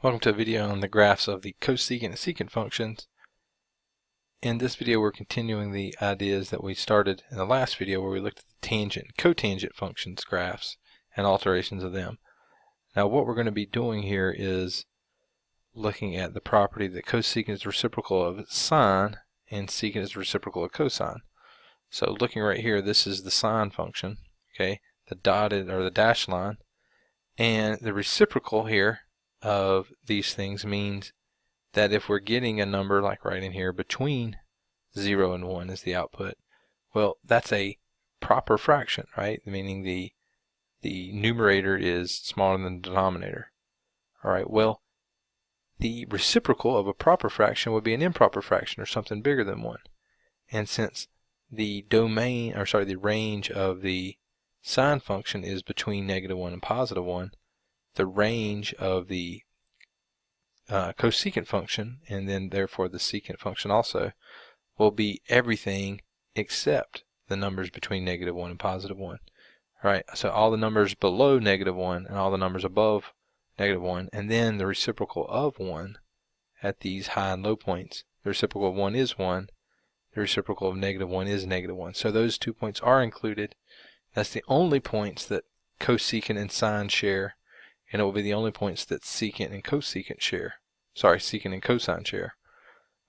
Welcome to a video on the graphs of the cosecant and secant functions. In this video we're continuing the ideas that we started in the last video where we looked at the tangent and cotangent functions graphs and alterations of them. Now what we're going to be doing here is looking at the property that cosecant is reciprocal of sine and secant is reciprocal of cosine. So looking right here, this is the sine function, okay, the dotted or the dashed line, and the reciprocal here of these things means that if we're getting a number like right in here between 0 and 1 is the output, well, that's a proper fraction, right? Meaning the numerator is smaller than the denominator. All right, well, the reciprocal of a proper fraction would be an improper fraction or something bigger than 1. And since the the range of the sine function is between -1 and +1, the range of the cosecant function, and then therefore the secant function also, will be everything except the numbers between -1 and +1. Right? So all the numbers below -1 and all the numbers above -1, and then the reciprocal of 1 at these high and low points. The reciprocal of 1 is 1. The reciprocal of -1 is -1. So those 2 points are included. That's the only points that cosecant and sine share, and it will be the only points that secant and cosecant share. Sorry, secant and cosine share.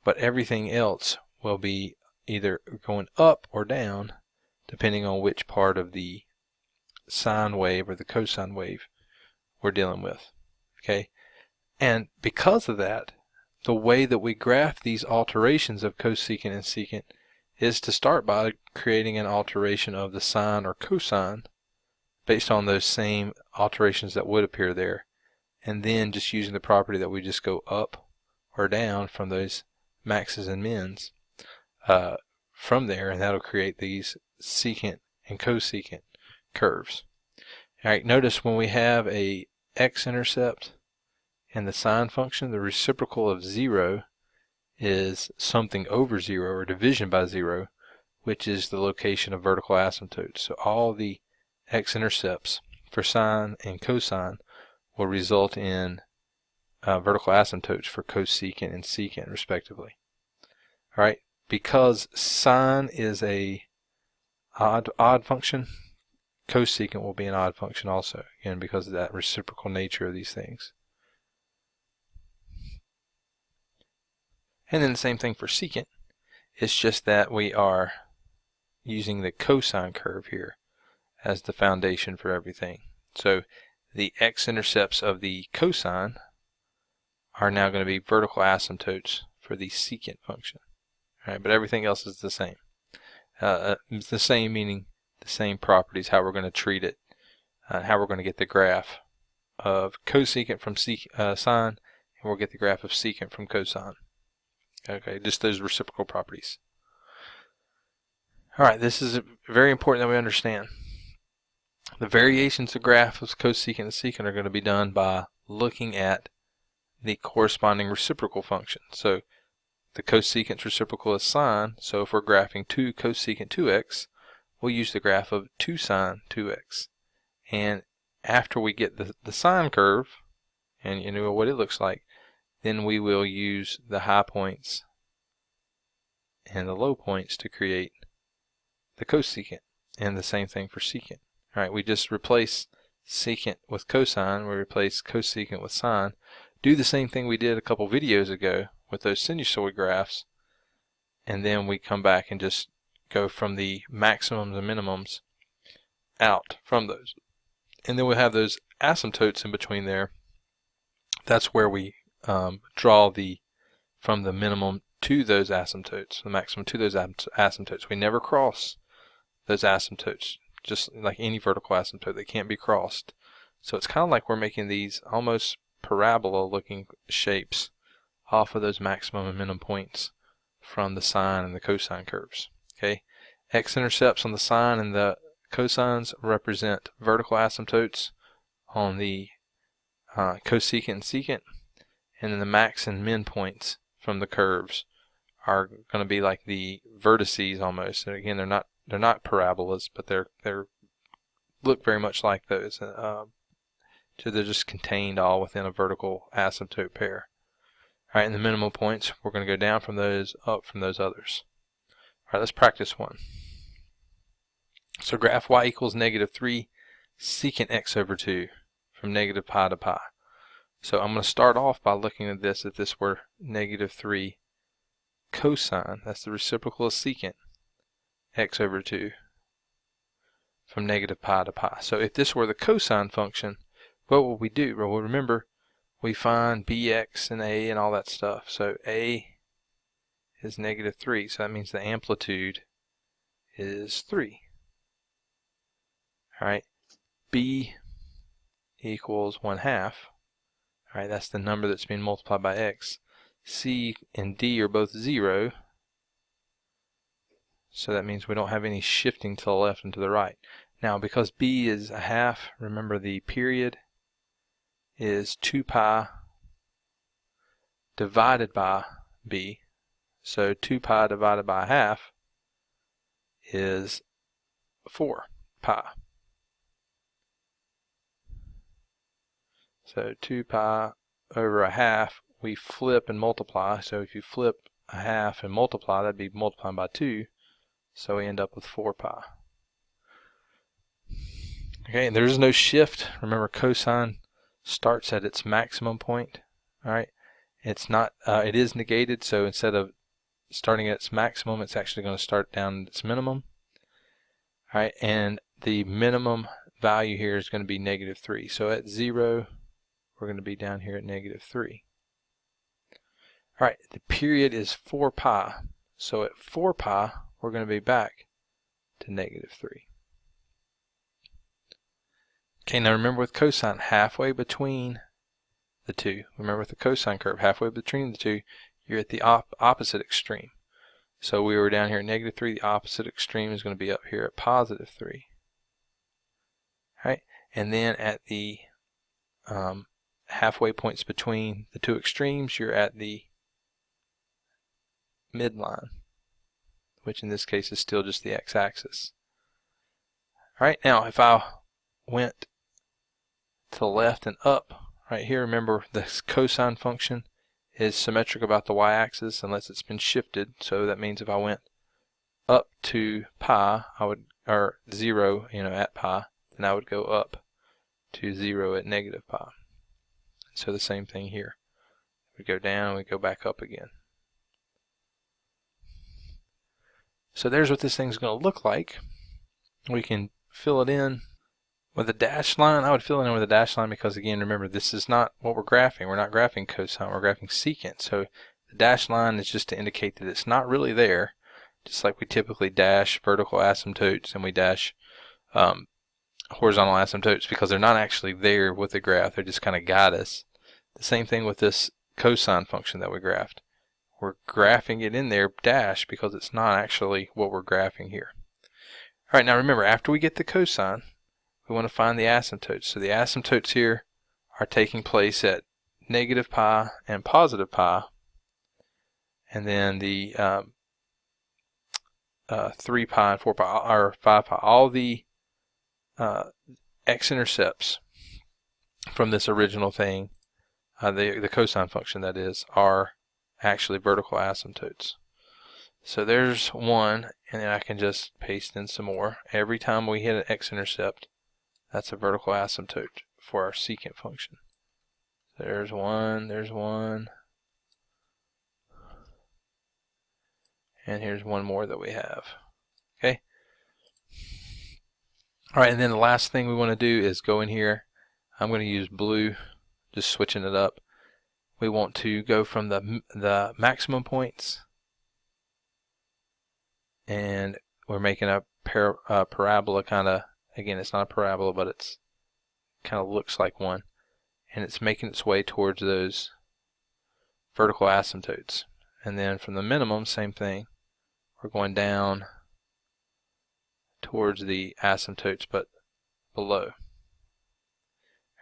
But everything else will be either going up or down depending on which part of the sine wave or the cosine wave we're dealing with. Okay? And because of that, the way that we graph these alterations of cosecant and secant is to start by creating an alteration of the sine or cosine based on those same alterations that would appear there, and then just using the property that we just go up or down from those maxes and mins from there, and that'll create these secant and cosecant curves. Alright, notice when we have a x-intercept and the sine function, the reciprocal of 0 is something over 0 or division by 0, which is the location of vertical asymptotes. So all the x-intercepts for sine and cosine will result in vertical asymptotes for cosecant and secant respectively. Alright, because sine is a odd function, cosecant will be an odd function also, again because of that reciprocal nature of these things. And then the same thing for secant. It's just that we are using the cosine curve here as the foundation for everything. So the x-intercepts of the cosine are now going to be vertical asymptotes for the secant function. All right, but everything else is the same. It's the same meaning the same properties, how we're going to treat it, how we're going to get the graph of cosecant from sine, and we'll get the graph of secant from cosine. Okay, just those reciprocal properties. All right, this is very important that we understand. The variations of graphs of cosecant and secant are going to be done by looking at the corresponding reciprocal function. So the cosecant's reciprocal is sine, so if we're graphing 2 cosecant 2x, we'll use the graph of 2 sine 2x. And after we get the sine curve, and you know what it looks like, then we will use the high points and the low points to create the cosecant, and the same thing for secant. All right, we just replace secant with cosine, we replace cosecant with sine. Do the same thing we did a couple videos ago with those sinusoid graphs, and then we come back and just go from the maximums and minimums out from those. And then we'll have those asymptotes in between there. That's where we draw from the minimum to those asymptotes, the maximum to those asymptotes. We never cross those asymptotes, just like any vertical asymptote. They can't be crossed. So it's kind of like we're making these almost parabola looking shapes off of those maximum and minimum points from the sine and the cosine curves. Okay, x-intercepts on the sine and the cosines represent vertical asymptotes on the cosecant and secant, and then the max and min points from the curves are going to be like the vertices almost. And again, they're not parabolas, but they're look very much like those. So they're just contained all within a vertical asymptote pair. All right, and the minimal points, we're going to go down from those, up from those others. All right, let's practice one. So graph y equals -3 secant x over 2 from negative pi to pi. So I'm going to start off by looking at this. If this were -3 cosine, that's the reciprocal of secant x over 2 from negative pi to pi. So if this were the cosine function, what would we do? Well, remember, we find bx and a and all that stuff. So a is -3, so that means the amplitude is 3. All right, b equals 1/2. All right, that's the number that's being multiplied by x. C and d are both 0, so that means we don't have any shifting to the left and to the right. Now, because b is 1/2, remember the period is 2 pi divided by b. So 2 pi divided by 1/2 is 4 pi. So 2 pi over 1/2, we flip and multiply. So if you flip 1/2 and multiply, that'd be multiplied by 2. So we end up with 4 pi. Okay, and there's no shift. Remember, cosine starts at its maximum point. All right, it's not. It is negated. So instead of starting at its maximum, it's actually going to start down at its minimum. All right, and the minimum value here is going to be -3. So at 0, we're going to be down here at -3. All right, the period is 4 pi. So at 4 pi, we're going to be back to -3. Okay, now remember with cosine, halfway between the two. Remember with the cosine curve, halfway between the two, you're at the opposite extreme. So we were down here at -3. The opposite extreme is going to be up here at +3. All right, and then at the halfway points between the two extremes, you're at the midline, which in this case is still just the x-axis. All right, now if I went to the left and up, right here, remember this cosine function is symmetric about the y-axis unless it's been shifted. So that means if I went up to pi, I would, or 0, at pi, then I would go up to 0 at -pi. So the same thing here. We go down, we go back up again. So there's what this thing's going to look like. We can fill it in with a dashed line. I would fill it in with a dashed line because, again, remember, this is not what we're graphing. We're not graphing cosine, we're graphing secant. So the dashed line is just to indicate that it's not really there, just like we typically dash vertical asymptotes and we dash horizontal asymptotes, because they're not actually there with the graph. They just kind of guide us. The same thing with this cosine function that we graphed. We're graphing it in there dash because it's not actually what we're graphing here. All right, now remember, after we get the cosine, we want to find the asymptotes. So the asymptotes here are taking place at -pi and +pi, and then the 3 pi and 4 pi or 5 pi. All the x-intercepts from this original thing, the cosine function that is, are actually vertical asymptotes. So there's one, and then I can just paste in some more. Every time we hit an x-intercept, that's a vertical asymptote for our secant function. There's one, and here's one more that we have. Okay. All right, and then the last thing we want to do is go in here. I'm going to use blue, just switching it up. We want to go from the maximum points, and we're making a parabola kind of. Again, it's not a parabola, but it's kind of looks like one, and it's making its way towards those vertical asymptotes. And then from the minimum, same thing. We're going down towards the asymptotes, but below.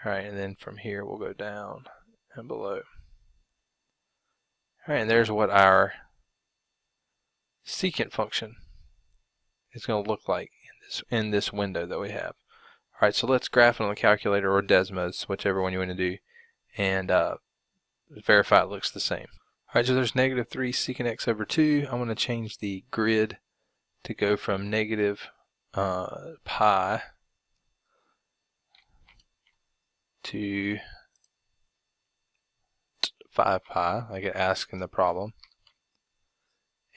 All right, and then from here we'll go down and below. All right, and there's what our secant function is going to look like in this window that we have. Alright, so let's graph it on the calculator or Desmos, whichever one you want to do, and verify it looks the same. Alright, so there's negative 3 secant x over 2. I'm going to change the grid to go from negative pi to 5 pi, like it asked in the problem.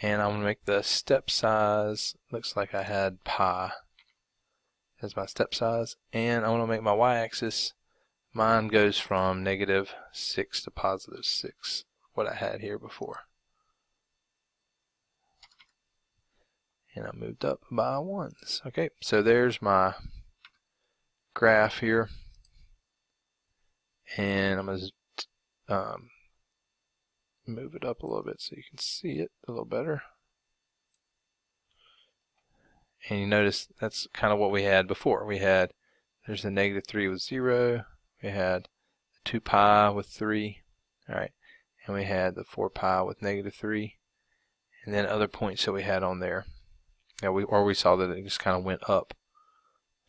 And I'm going to make the step size, looks like I had pi as my step size. And I want to make my y-axis, mine goes from negative 6 to positive 6, what I had here before. And I moved up by 1s. Okay, so there's my graph here. And I'm going to move it up a little bit so you can see it a little better. And you notice that's kind of what we had before. We had, there's the negative 3 with 0. We had the 2 pi with 3. Alright, and we had the 4 pi with negative 3. And then other points that we had on there. Now we saw that it just kind of went up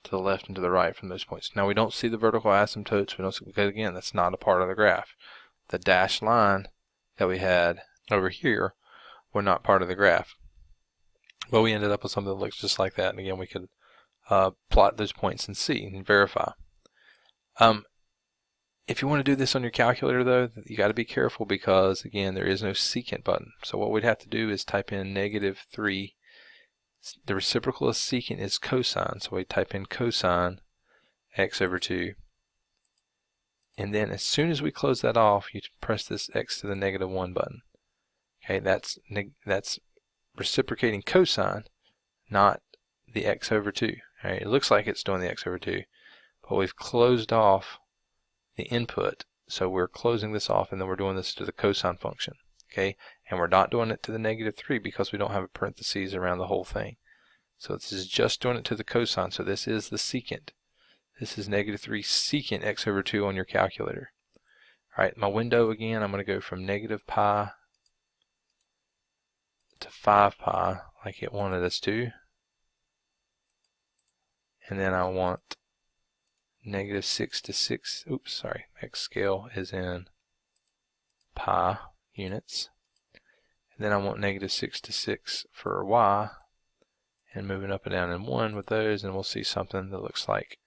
to the left and to the right from those points. Now we don't see the vertical asymptotes. We don't see, because again, that's not a part of the graph. The dashed line that we had over here were not part of the graph. But we ended up with something that looks just like that. And again, we could plot those points and see and verify. If you want to do this on your calculator, though, you got to be careful because, again, there is no secant button. So what we'd have to do is type in negative 3. The reciprocal of secant is cosine, so we type in cosine x over 2. And then as soon as we close that off, you press this x to the negative 1 button. Okay, that's reciprocating cosine, not the x over 2. All right, it looks like it's doing the x over 2, but we've closed off the input, so we're closing this off and then we're doing this to the cosine function. Okay, and we're not doing it to the negative 3 because we don't have a parentheses around the whole thing. So this is just doing it to the cosine, so this is the secant. This is negative 3 secant x over 2 on your calculator. Alright, my window again, I'm going to go from negative pi to 5 pi, like it wanted us to. And then I want negative 6 to 6, oops, sorry, x scale is in pi units. And then I want negative 6 to 6 for y, and moving up and down in 1 with those, and we'll see something that looks like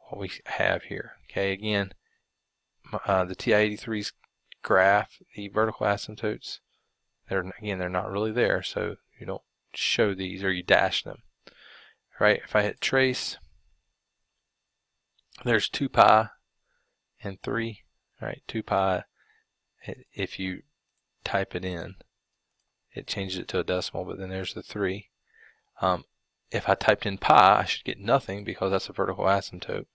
what we have here. Okay, again, the TI-83's graph, the vertical asymptotes, they're not really there, so you don't show these or you dash them. Right, if I hit trace, there's 2 pi and 3, right, 2 pi. If you type it in, it changes it to a decimal, but then there's the 3. If I typed in pi, I should get nothing because that's a vertical asymptote.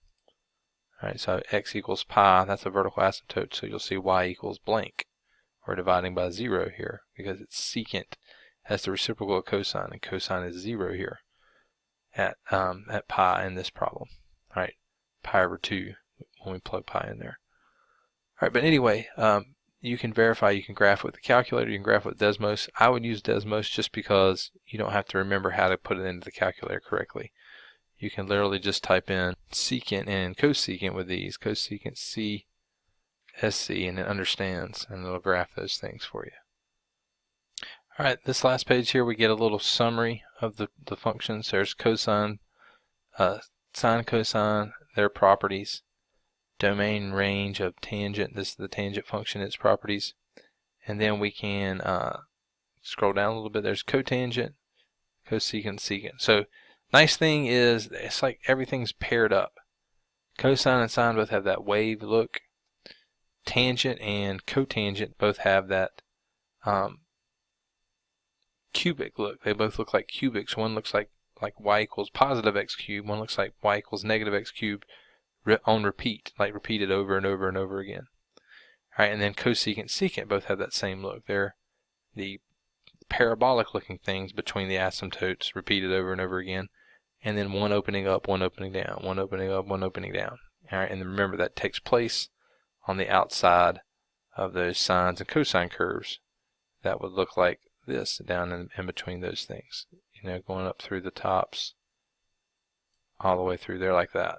Alright, so x equals pi, that's a vertical asymptote, so you'll see y equals blank. We're dividing by 0 here because it's secant has the reciprocal of cosine, and cosine is 0 here at pi in this problem. Alright, pi over 2 when we plug pi in there. Alright, but anyway, you can verify, you can graph with the calculator, you can graph with Desmos. I would use Desmos just because you don't have to remember how to put it into the calculator correctly. You can literally just type in secant and cosecant with these, cosecant C, SC, and it understands, and it'll graph those things for you. Alright, this last page here we get a little summary of the functions. There's cosine, sine, cosine, their properties, domain range of tangent, this is the tangent function, its properties, and then we can scroll down a little bit. There's cotangent, cosecant, secant. So nice thing is it's like everything's paired up. Cosine and sine both have that wave look. Tangent and cotangent both have that cubic look. They both look like cubics. One looks like y equals positive x cubed. One looks like y equals negative x cubed on repeat, like repeated over and over and over again. Alright, and then cosecant and secant both have that same look. They're the parabolic looking things between the asymptotes repeated over and over again, and then one opening up, one opening down, one opening up, one opening down. Alright, and remember that takes place on the outside of those sines and cosine curves. That would look like this down in between those things, you know, going up through the tops all the way through there like that.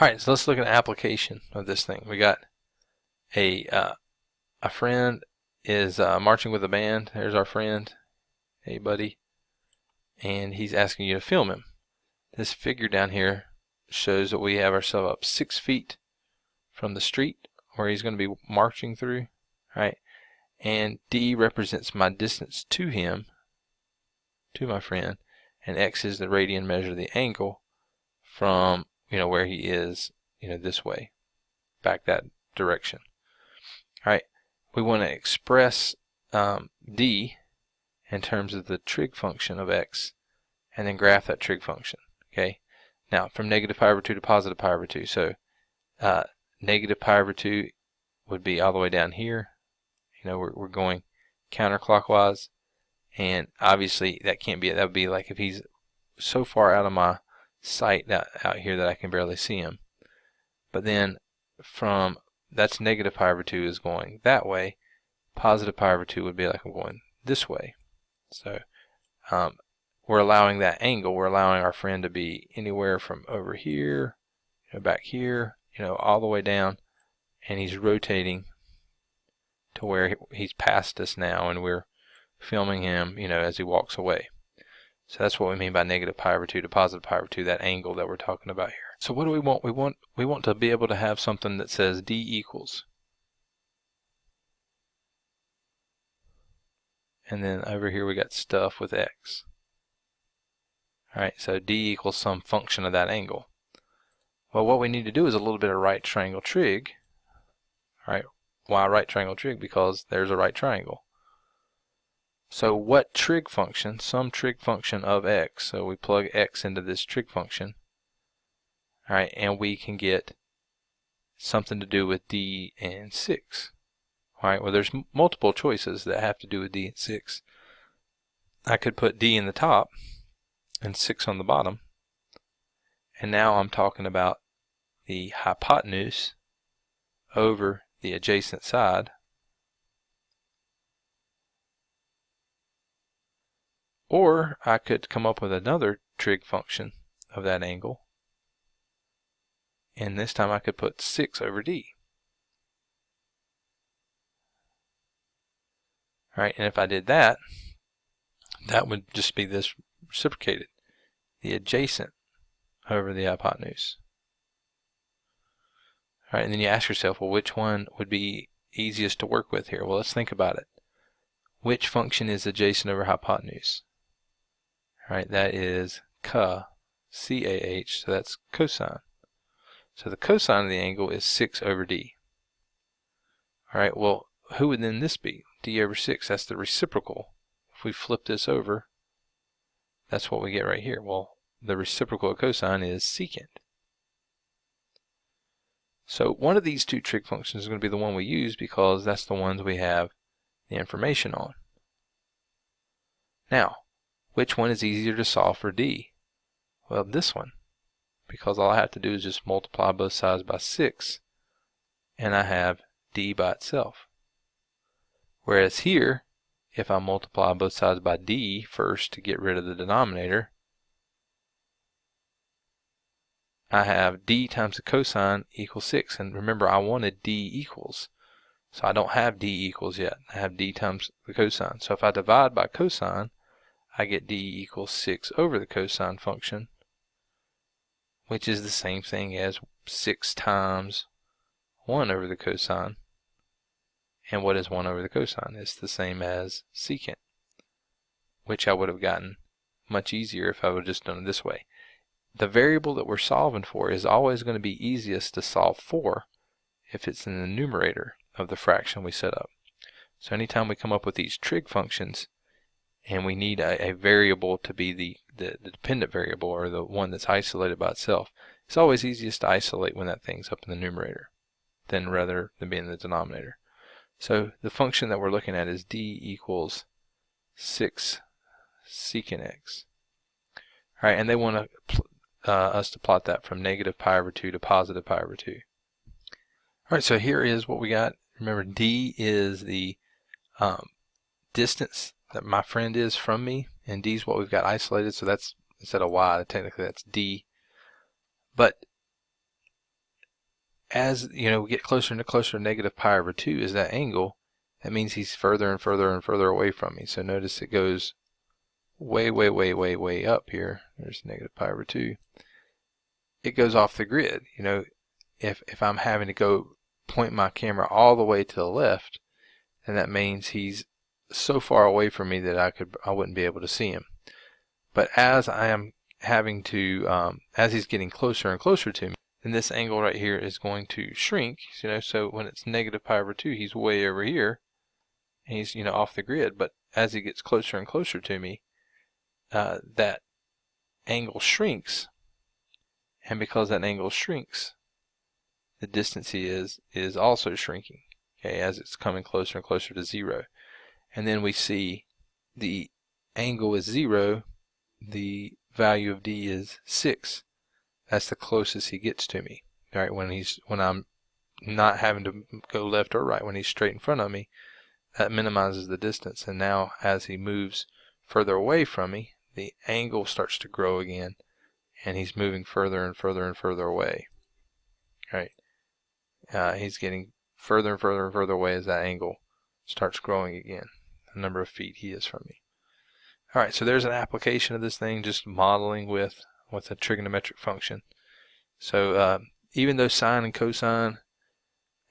Alright, so let's look at an application of this thing. We got a friend is marching with a band. There's our friend. Hey buddy. And he's asking you to film him. This figure down here shows that we have ourselves up 6 feet from the street where he's going to be marching through, right? And D represents my distance to him, to my friend, and X is the radian measure of the angle from, where he is, this way, back that direction. All right, we want to express D in terms of the trig function of X, and then graph that trig function. Okay, now from negative pi over 2 to positive pi over 2. So negative pi over 2 would be all the way down here. We're going counterclockwise, and obviously that can't be it. That would be like if he's so far out of my sight out here that I can barely see him. But then from that's negative pi over 2 is going that way. Positive pi over 2 would be like I'm going this way. So we're allowing that angle. We're allowing our friend to be anywhere from over here, back here, all the way down, and he's rotating to where he's past us now, and we're filming him, as he walks away. So that's what we mean by negative pi over 2 to positive pi over 2, that angle that we're talking about here. So what do we want? We want to be able to have something that says D equals. And then over here we got stuff with X. Alright, so D equals some function of that angle. Well, what we need to do is a little bit of right triangle trig. Alright, why right triangle trig? Because there's a right triangle. So what trig function? Some trig function of X. So we plug X into this trig function. Alright, and we can get something to do with D and 6. Alright, well there's multiple choices that have to do with D and 6. I could put D in the top and 6 on the bottom. And now I'm talking about the hypotenuse over the adjacent side. Or I could come up with another trig function of that angle. And this time I could put 6 over D. Alright, and if I did that, that would just be this reciprocated. The adjacent over the hypotenuse. Alright, and then you ask yourself, well, which one would be easiest to work with here? Well, let's think about it. Which function is adjacent over hypotenuse? Alright, that is C-A-H, so that's cosine. So the cosine of the angle is 6 over D. Alright, well, who would then this be? D over 6, that's the reciprocal. If we flip this over, that's what we get right here. Well, the reciprocal of cosine is secant. So one of these two trig functions is going to be the one we use because that's the ones we have the information on. Now, which one is easier to solve for D? Well, this one, because all I have to do is just multiply both sides by 6, and I have D by itself. Whereas here, if I multiply both sides by D first to get rid of the denominator, I have D times the cosine equals 6. And remember, I wanted D equals. So I don't have D equals yet. I have D times the cosine. So if I divide by cosine, I get D equals 6 over the cosine function, which is the same thing as 6 times 1 over the cosine. And what is 1 over the cosine? It's the same as secant, which I would have gotten much easier if I would have just done it this way. The variable that we're solving for is always going to be easiest to solve for if it's in the numerator of the fraction we set up. So anytime we come up with these trig functions and we need a variable to be the dependent variable, or the one that's isolated by itself, it's always easiest to isolate when that thing's up in the numerator rather than being in the denominator. So the function that we're looking at is D equals 6 secant x. Alright, and they want us to plot that from negative pi over 2 to positive pi over 2. Alright, so here is what we got. Remember, D is the distance that my friend is from me, and D is what we've got isolated, so that's, instead of Y, technically that's D. But as you know, we get closer and closer to negative pi over 2 is that angle. That means he's further and further and further away from me. So notice it goes way, way, way, way, way up here. There's negative pi over 2. It goes off the grid. You know, if I'm having to go point my camera all the way to the left, then that means he's so far away from me that I wouldn't be able to see him. But as I am having to, as he's getting closer and closer to me, then this angle right here is going to shrink. You know, so when it's negative pi over 2, he's way over here. And he's, you know, off the grid. But as he gets closer and closer to me, that angle shrinks. And because that angle shrinks, the distance he is also shrinking. Okay, as it's coming closer and closer to 0. And then we see the angle is 0. The value of d is 6. That's the closest he gets to me. All right, when I'm not having to go left or right, when he's straight in front of me, that minimizes the distance. And now as he moves further away from me, the angle starts to grow again, and he's moving further and further and further away. All right, he's getting further and further and further away as that angle starts growing again, the number of feet he is from me. All right, so there's an application of this thing, just modeling with a trigonometric function. So even though sine and cosine,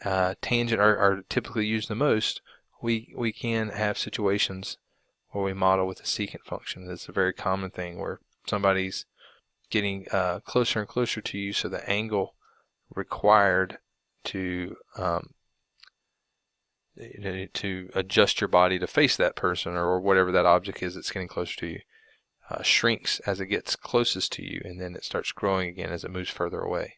tangent are typically used the most, we can have situations where we model with a secant function. That's a very common thing where somebody's getting closer and closer to you, so the angle required to adjust your body to face that person or whatever that object is that's getting closer to you shrinks as it gets closest to you, and then it starts growing again as it moves further away.